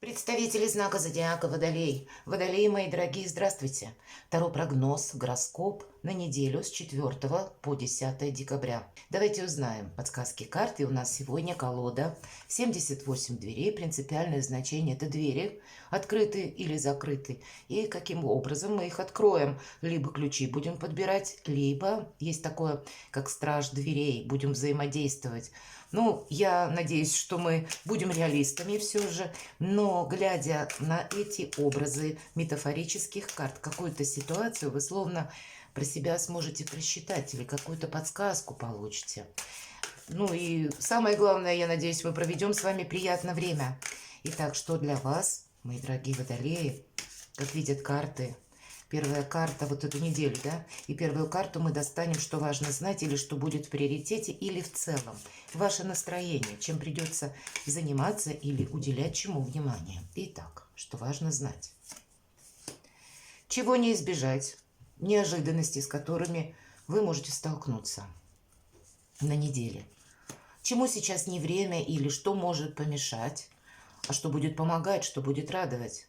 Представители знака зодиака Водолей. Водолеи, мои дорогие, здравствуйте. Таро прогноз, гороскоп на неделю с 4 по 10 декабря. Давайте узнаем подсказки карты. У нас сегодня колода 78 дверей. Принципиальное значение – это двери, открыты или закрыты. И каким образом мы их откроем. Либо ключи будем подбирать, либо есть такое, как страж дверей. Будем взаимодействовать. Ну, я надеюсь, что мы будем реалистами все же, но глядя на эти образы метафорических карт, какую-то ситуацию вы словно про себя сможете просчитать или какую-то подсказку получите. Ну и самое главное, я надеюсь, мы проведем с вами приятное время. Итак, что для вас, мои дорогие водолеи, как видят карты? Первая карта вот эту неделю, да? И первую карту мы достанем, что важно знать, или что будет в приоритете, или в целом. Ваше настроение, чем придется заниматься или уделять чему внимание. Итак, что важно знать. Чего не избежать? Неожиданностей, с которыми вы можете столкнуться на неделе. Чему сейчас не время или что может помешать, а что будет помогать, что будет радовать.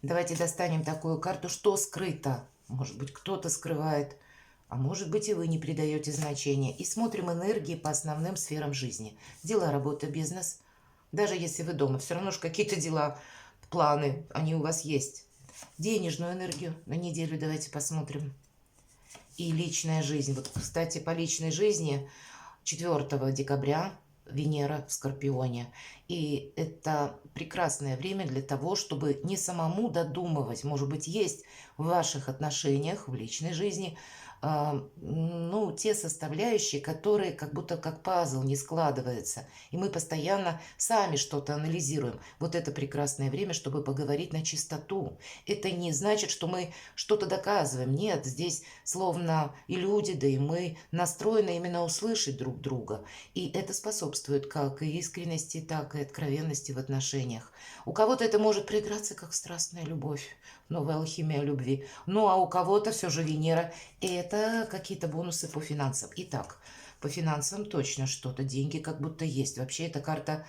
Давайте достанем такую карту, что скрыто. Может быть, кто-то скрывает, а может быть, и вы не придаете значения. И смотрим энергии по основным сферам жизни. Дела, работа, бизнес. Даже если вы дома, все равно же какие-то дела, планы, они у вас есть. Денежную энергию на неделю давайте посмотрим. И личная жизнь. Вот, кстати, по личной жизни 4 декабря Венера в Скорпионе. И это прекрасное время для того, чтобы не самому додумывать. Может быть, есть в ваших отношениях, в личной жизни, ну, те составляющие, которые как будто как пазл не складываются. И мы постоянно сами что-то анализируем. Вот это прекрасное время, чтобы поговорить на чистоту. Это не значит, что мы что-то доказываем. Нет, здесь словно и люди, да и мы настроены именно услышать друг друга. И это способствует как и искренности, так и откровенности в отношениях. У кого-то это может проиграться как страстная любовь, новая алхимия любви. Ну, а у кого-то все же Венера – это какие-то бонусы по финансам. Итак, по финансам точно что-то, деньги как будто есть. Вообще эта карта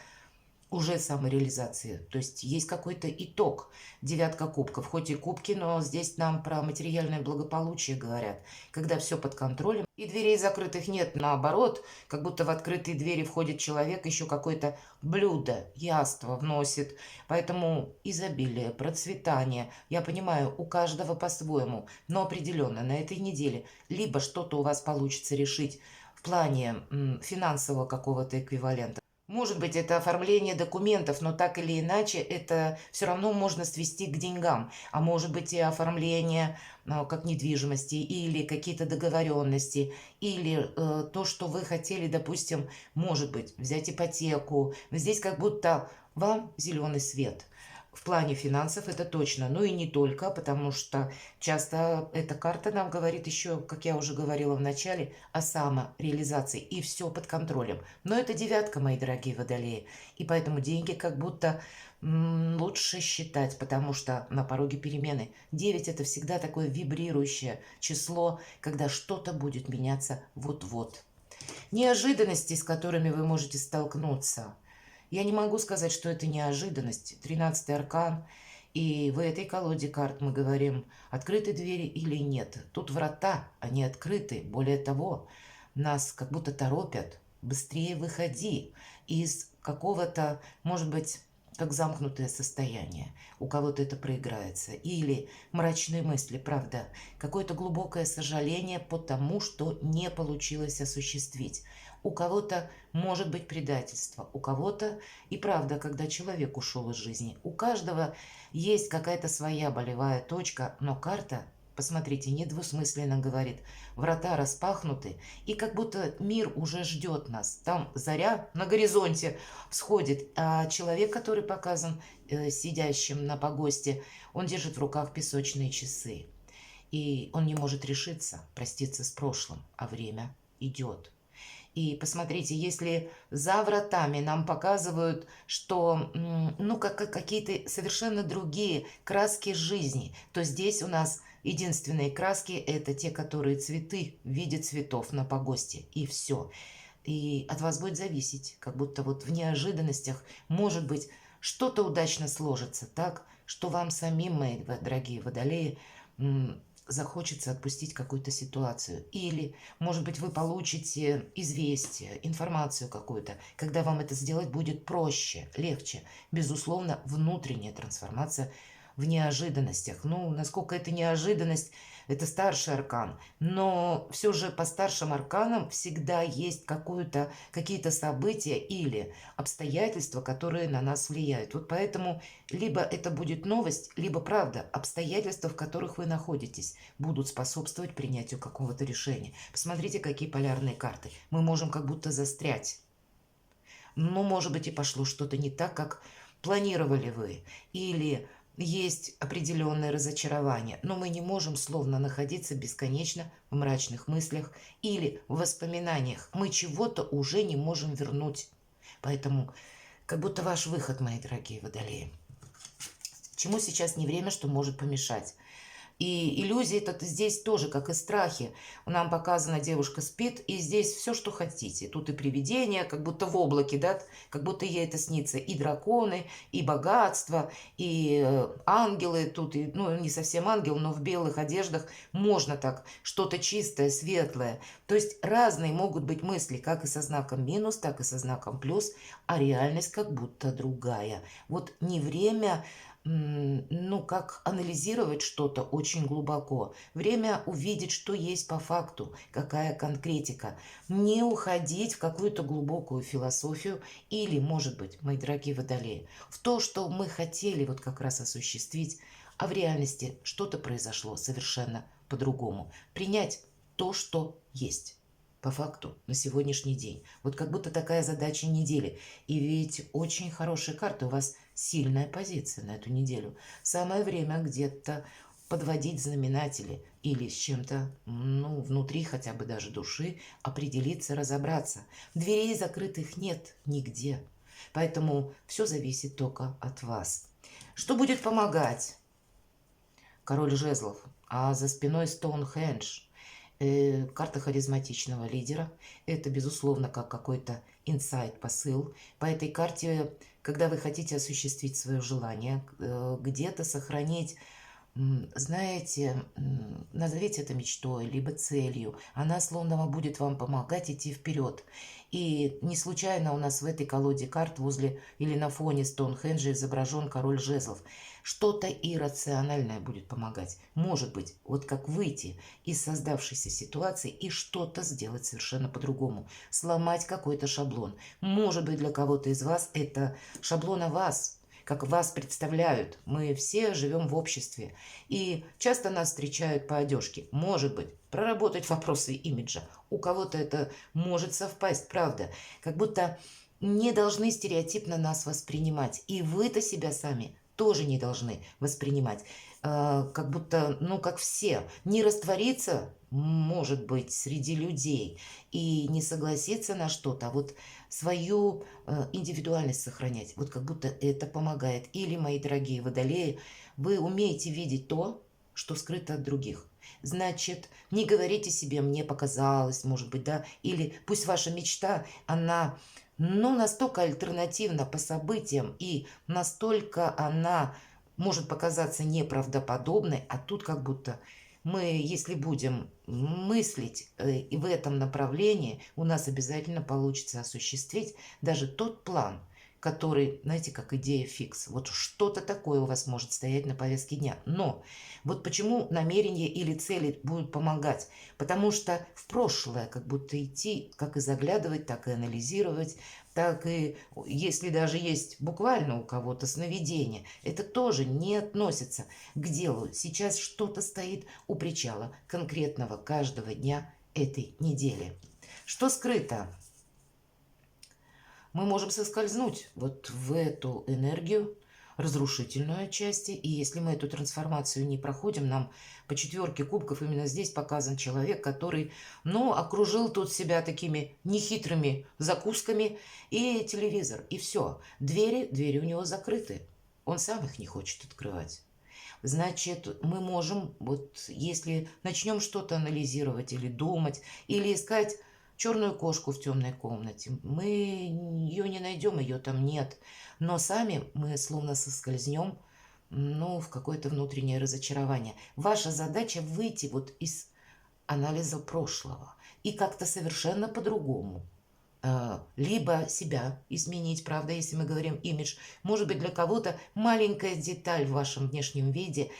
уже самореализации. То есть есть какой-то итог. Девятка кубков. Хоть и кубки, но здесь нам про материальное благополучие говорят. Когда все под контролем. И дверей закрытых нет. Наоборот, как будто в открытые двери входит человек, еще какое-то блюдо, яство вносит. Поэтому изобилие, процветание. Я понимаю, у каждого по-своему. Но определенно на этой неделе либо что-то у вас получится решить в плане финансового какого-то эквивалента. Может быть, это оформление документов, но так или иначе это все равно можно свести к деньгам. А может быть и оформление как недвижимости или какие-то договоренности, или то, что вы хотели, допустим, может быть, взять ипотеку. Здесь как будто вам зеленый свет. В плане финансов это точно, ну и не только, потому что часто эта карта нам говорит еще, как я уже говорила в начале, о самореализации, и все под контролем. Но это девятка, мои дорогие водолеи, и поэтому деньги как будто лучше считать, потому что на пороге перемены. 9 это всегда такое вибрирующее число, когда что-то будет меняться вот-вот. Неожиданности, с которыми вы можете столкнуться. Я не могу сказать, что это неожиданность. 13-й аркан. И в этой колоде карт мы говорим, открыты двери или нет. Тут врата, они открыты. Более того, нас как будто торопят. Быстрее выходи из какого-то, может быть, как замкнутое состояние. У кого-то это проиграется. Или мрачные мысли, правда. Какое-то глубокое сожаление по тому, что не получилось осуществить. У кого-то может быть предательство, у кого-то и правда, когда человек ушел из жизни. У каждого есть какая-то своя болевая точка, но карта, посмотрите, недвусмысленно говорит, врата распахнуты, и как будто мир уже ждет нас. Там заря на горизонте всходит, а человек, который показан сидящим на погосте, он держит в руках песочные часы. И он не может решиться проститься с прошлым, а время идет. И посмотрите, если за вратами нам показывают, что ну, какие-то совершенно другие краски жизни, то здесь у нас единственные краски – это те, которые цветы в виде цветов на погосте, и все. И от вас будет зависеть, как будто вот в неожиданностях, может быть, что-то удачно сложится так, что вам самим, мои дорогие водолеи, захочется отпустить какую-то ситуацию. Или, может быть, вы получите известие, информацию какую-то, когда вам это сделать будет проще, легче. Безусловно, внутренняя трансформация в неожиданностях. Ну, насколько это неожиданность, это старший аркан. Но все же по старшим арканам всегда есть какие-то события или обстоятельства, которые на нас влияют. Вот поэтому либо это будет новость, либо правда, обстоятельства, в которых вы находитесь, будут способствовать принятию какого-то решения. Посмотрите, какие полярные карты. Мы можем как будто застрять. Ну, может быть, и пошло что-то не так, как планировали вы. Или есть определенное разочарование, но мы не можем словно находиться бесконечно в мрачных мыслях или в воспоминаниях. Мы чего-то уже не можем вернуть. Поэтому как будто ваш выход, мои дорогие водолеи. Чему сейчас не время, что может помешать? И иллюзии это здесь тоже, как и страхи. Нам показана, девушка спит, и здесь все, что хотите. Тут и привидения, как будто в облаке, да, как будто ей это снится. И драконы, и богатство, и ангелы тут, и, ну, не совсем ангел, но в белых одеждах можно так, что-то чистое, светлое. То есть разные могут быть мысли, как и со знаком минус, так и со знаком плюс, а реальность как будто другая. Вот не время ну, как анализировать что-то очень глубоко. Время увидеть, что есть по факту, какая конкретика. Не уходить в какую-то глубокую философию или, может быть, мои дорогие водолеи, в то, что мы хотели вот как раз осуществить, а в реальности что-то произошло совершенно по-другому. Принять то, что есть. По факту на сегодняшний день. Вот как будто такая задача недели. И ведь очень хорошие карты. У вас сильная позиция на эту неделю. Самое время где-то подводить знаменатели или с чем-то, ну, внутри хотя бы даже души определиться, разобраться. Дверей закрытых нет нигде. Поэтому все зависит только от вас. Что будет помогать? Король жезлов. А за спиной Стоунхендж. Карта харизматичного лидера. Это, безусловно, как какой-то инсайт, посыл. По этой карте, когда вы хотите осуществить свое желание, где-то сохранить, знаете, назовите это мечтой, либо целью. Она словно будет вам помогать идти вперед. И не случайно у нас в этой колоде карт возле или на фоне Стоунхенджа изображен король жезлов. Что-то иррациональное будет помогать. Может быть, вот как выйти из создавшейся ситуации и что-то сделать совершенно по-другому. Сломать какой-то шаблон. Может быть, для кого-то из вас это шаблон о вас, как вас представляют. Мы все живем в обществе. И часто нас встречают по одежке. Может быть, проработать вопросы имиджа. У кого-то это может совпасть, правда. Как будто не должны стереотипно нас воспринимать. И вы-то себя сами тоже не должны воспринимать. Как будто, ну, как все. Не раствориться, может быть, среди людей и не согласиться на что-то, а вот свою индивидуальность сохранять. Вот как будто это помогает. Или, мои дорогие водолеи, вы умеете видеть то, что скрыто от других. Значит, не говорите себе «мне показалось», может быть, да, или пусть ваша мечта, она, ну, настолько альтернативна по событиям и настолько она может показаться неправдоподобной, а тут как будто мы, если будем мыслить и в этом направлении, у нас обязательно получится осуществить даже тот план, который, знаете, как идея фикс. Вот что-то такое у вас может стоять на повестке дня. Но вот почему намерения или цели будут помогать? Потому что в прошлое как будто идти, как и заглядывать, так и анализировать, так и, если даже есть буквально у кого-то сновидение, это тоже не относится к делу. Сейчас что-то стоит у причала конкретного каждого дня этой недели. Что скрыто? Мы можем соскользнуть вот в эту энергию, разрушительную отчасти. И если мы эту трансформацию не проходим, нам по четверке кубков именно здесь показан человек, который, ну, окружил тут себя такими нехитрыми закусками и телевизор, и все. Двери у него закрыты. Он сам их не хочет открывать. Значит, мы можем, вот если начнем что-то анализировать или думать, или искать черную кошку в темной комнате. Мы ее не найдем, ее там нет. Но сами мы словно соскользнем, ну, в какое-то внутреннее разочарование. Ваша задача выйти вот из анализа прошлого и как-то совершенно по-другому либо себя изменить, правда, если мы говорим имидж. Может быть, для кого-то маленькая деталь в вашем внешнем виде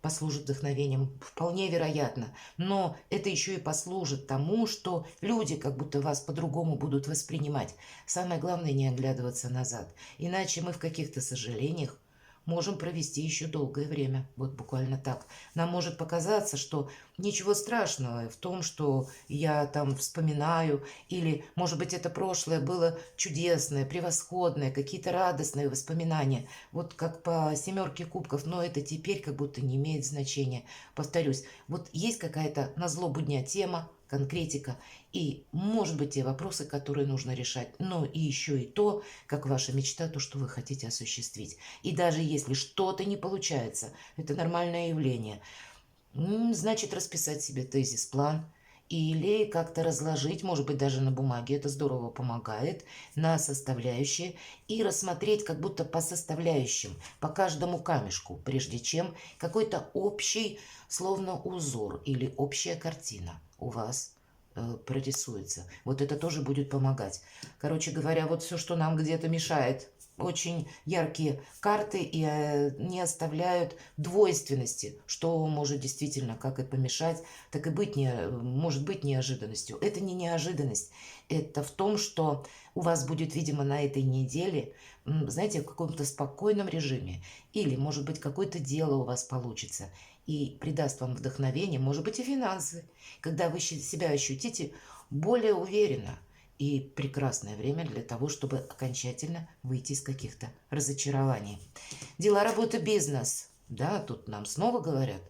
послужит вдохновением, вполне вероятно. Но это еще и послужит тому, что люди как будто вас по-другому будут воспринимать. Самое главное не оглядываться назад, иначе мы в каких-то сожалениях можем провести еще долгое время. Вот буквально так. Нам может показаться, что ничего страшного в том, что я там вспоминаю, или, может быть, это прошлое было чудесное, превосходное, какие-то радостные воспоминания. Вот как по семерке кубков, но это теперь как будто не имеет значения. Повторюсь, вот есть какая-то на злобу дня тема, конкретика, и, может быть, те вопросы, которые нужно решать, но и еще и то, как ваша мечта, то, что вы хотите осуществить. И даже если что-то не получается, это нормальное явление, значит, расписать себе тезис-план или как-то разложить, может быть, даже на бумаге, это здорово помогает, на составляющие и рассмотреть как будто по составляющим, по каждому камешку, прежде чем какой-то общий, словно узор или общая картина у вас прорисуется. Вот это тоже будет помогать. Короче говоря, вот все, что нам где-то мешает, очень яркие карты и не оставляют двойственности, что может действительно как и помешать, так и быть может быть неожиданностью. Это не неожиданность, это в том, что у вас будет, видимо, на этой неделе, знаете, в каком-то спокойном режиме, или, может быть, какое-то дело у вас получится и придаст вам вдохновение, может быть, и финансы, когда вы себя ощутите более уверенно. И прекрасное время для того, чтобы окончательно выйти из каких-то разочарований. Дела, работа, бизнес. Да, тут нам снова говорят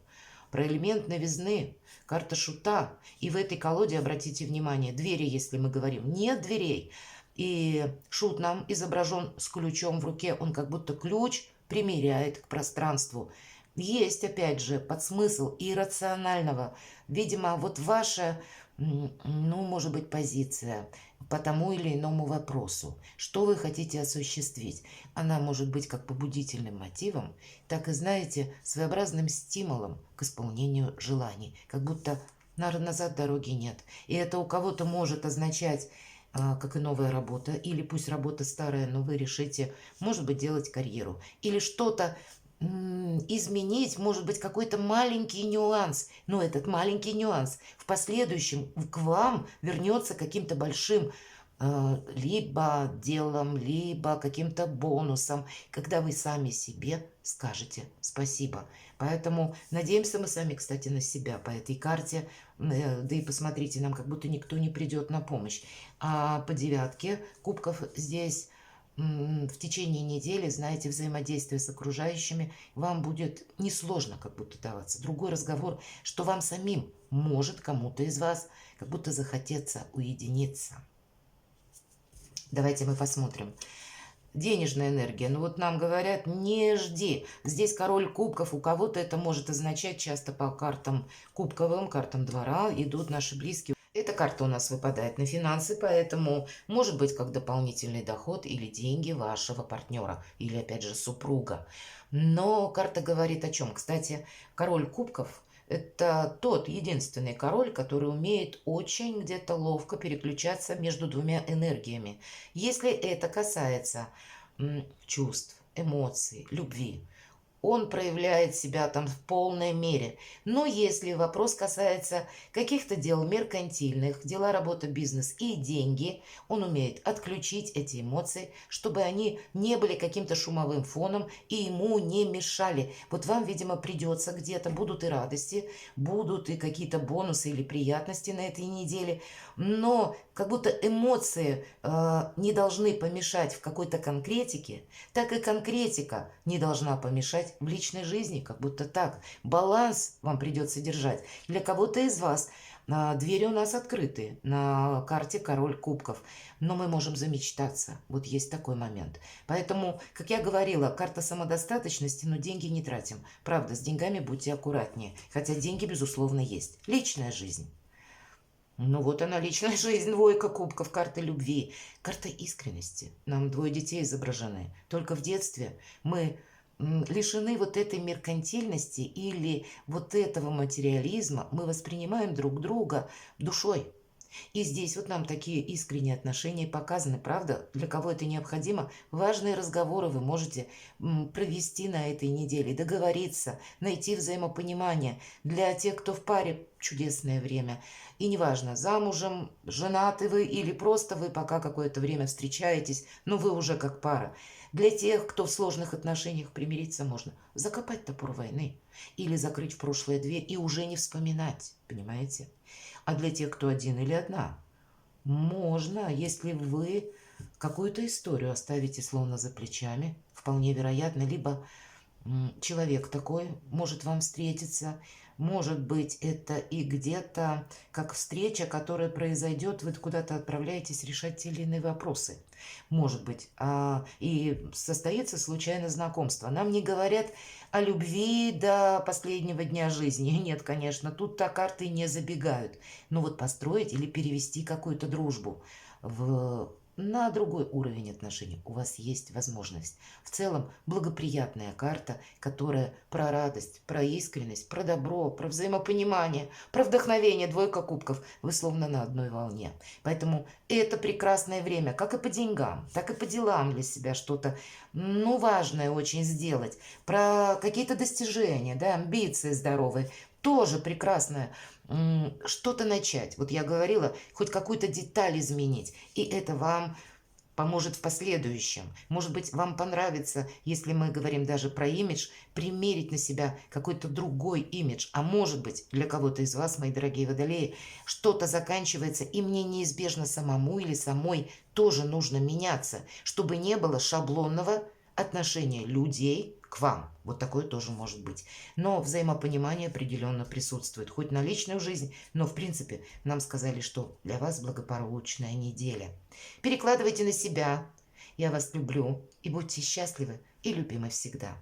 про элемент новизны, карта шута. И в этой колоде, обратите внимание, двери, если мы говорим, нет дверей. И шут нам изображен с ключом в руке, он как будто ключ примеряет к пространству. Есть, опять же, подсмысл иррационального. Видимо, вот ваша, ну, может быть, позиция по тому или иному вопросу. Что вы хотите осуществить? Она может быть как побудительным мотивом, так и, знаете, своеобразным стимулом к исполнению желаний. Как будто назад дороги нет. И это у кого-то может означать как и новая работа, или пусть работа старая, но вы решите, может быть, делать карьеру, или что-то изменить, может быть, какой-то маленький нюанс, но этот маленький нюанс в последующем к вам вернется каким-то большим либо делом, либо каким-то бонусом, когда вы сами себе скажете спасибо. Поэтому надеемся мы сами, кстати, на себя по этой карте. Да и посмотрите, нам как будто никто не придет на помощь. А по девятке кубков здесь в течение недели, знаете, взаимодействие с окружающими вам будет несложно как будто даваться. Другой разговор, что вам самим может кому-то из вас как будто захотеться уединиться. Давайте мы посмотрим. Денежная энергия. Ну вот нам говорят, не жди. Здесь король кубков. У кого-то это может означать часто по картам кубковым, картам двора идут наши близкие. Эта карта у нас выпадает на финансы, поэтому может быть как дополнительный доход или деньги вашего партнера, или опять же супруга. Но карта говорит о чем? Кстати, король кубков – это тот единственный король, который умеет очень где-то ловко переключаться между двумя энергиями. Если это касается чувств, эмоций, любви, он проявляет себя там в полной мере. Но если вопрос касается каких-то дел меркантильных, дела, работа, бизнес и деньги, он умеет отключить эти эмоции, чтобы они не были каким-то шумовым фоном и ему не мешали. Вот вам, видимо, придется где-то, будут и радости, будут и какие-то бонусы или приятности на этой неделе, но как будто эмоции не должны помешать в какой-то конкретике, так и конкретика не должна помешать в личной жизни, как будто так. Баланс вам придется держать. Для кого-то из вас двери у нас открыты на карте король кубков, но мы можем замечтаться. Вот есть такой момент. Поэтому, как я говорила, карта самодостаточности, но деньги не тратим. Правда, с деньгами будьте аккуратнее. Хотя деньги, безусловно, есть. Личная жизнь. Ну вот она, личная жизнь, двойка кубков, карта любви, карта искренности. Нам двое детей изображены. Только в детстве мы лишены вот этой меркантильности или вот этого материализма. Мы воспринимаем друг друга душой. И здесь вот нам такие искренние отношения показаны, правда? Для кого это необходимо? Важные разговоры вы можете провести на этой неделе, договориться, найти взаимопонимание. Для тех, кто в паре, чудесное время. И неважно, замужем, женаты вы или просто вы пока какое-то время встречаетесь, но вы уже как пара. Для тех, кто в сложных отношениях, примириться можно. Закопать топор войны или закрыть в прошлое дверь и уже не вспоминать, понимаете? А для тех, кто один или одна, можно, если вы какую-то историю оставите словно за плечами, вполне вероятно, либо человек такой может вам встретиться, может быть, это и где-то как встреча, которая произойдет, вы куда-то отправляетесь решать те или иные вопросы. Может быть, и состоится случайно знакомство. Нам не говорят о любви до последнего дня жизни. Нет, конечно, тут-то карты не забегают. Но вот построить или перевести какую-то дружбу на другой уровень отношений у вас есть возможность. В целом, благоприятная карта, которая про радость, про искренность, про добро, про взаимопонимание, про вдохновение, двойка кубков. Вы словно на одной волне. Поэтому это прекрасное время, как и по деньгам, так и по делам для себя что-то, ну, важное очень сделать. Про какие-то достижения, да, амбиции здоровые. Тоже прекрасное что-то начать. Вот я говорила, хоть какую-то деталь изменить. И это вам поможет в последующем. Может быть, вам понравится, если мы говорим даже про имидж, примерить на себя какой-то другой имидж. А может быть, для кого-то из вас, мои дорогие водолеи, что-то заканчивается, и мне неизбежно самому или самой тоже нужно меняться, чтобы не было шаблонного отношения людей к вам. Вот такое тоже может быть. Но взаимопонимание определенно присутствует. Хоть на личную жизнь, но в принципе нам сказали, что для вас благополучная неделя. Перекладывайте на себя. Я вас люблю. И будьте счастливы и любимы всегда.